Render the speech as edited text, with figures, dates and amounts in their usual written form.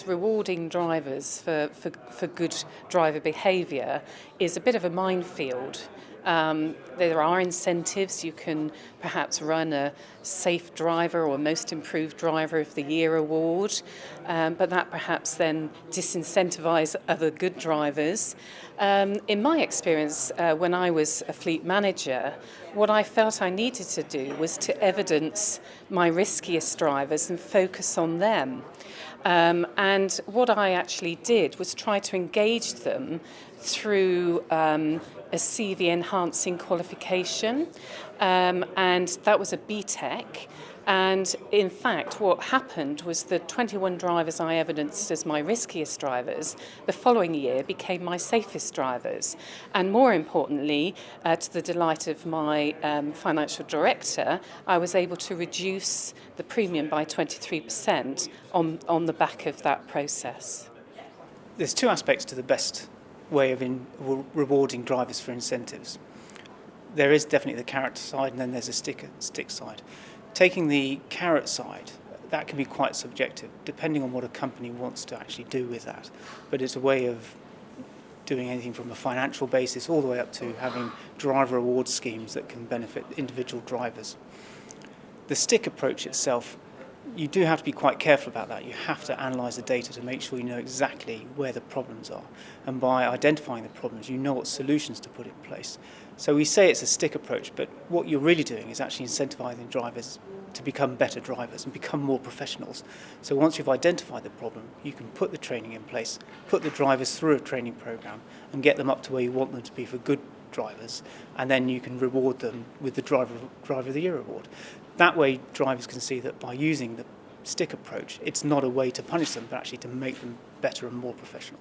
Rewarding drivers for good driver behaviour is a bit of a minefield. There are incentives. You can perhaps run a Safe Driver or Most Improved Driver of the Year award, but that perhaps then disincentivises other good drivers. In my experience, when I was a fleet manager, what I felt I needed to do was to evidence my riskiest drivers and focus on them. And what I actually did was try to engage them through a CV enhancing qualification, and that was a BTEC. And in fact, what happened was the 21 drivers I evidenced as my riskiest drivers, the following year became my safest drivers. And more importantly, to the delight of my financial director, I was able to reduce the premium by 23% on the back of that process. There's two aspects to the best way of rewarding drivers for incentives. There is definitely the carrot side, and then there's a stick side. Taking the carrot side, that can be quite subjective, depending on what a company wants to actually do with that. But it's a way of doing anything from a financial basis all the way up to having driver reward schemes that can benefit individual drivers. The stick approach itself, you do have to be quite careful about that. You have to analyse the data to make sure you know exactly where the problems are. And by identifying the problems, you know what solutions to put in place. So we say it's a stick approach, but what you're really doing is actually incentivising drivers to become better drivers and become more professionals. So once you've identified the problem, you can put the training in place, put the drivers through a training programme and get them up to where you want them to be for good drivers, and then you can reward them with the Driver of the Year award. That way drivers can see that by using the stick approach, it's not a way to punish them, but actually to make them better and more professional.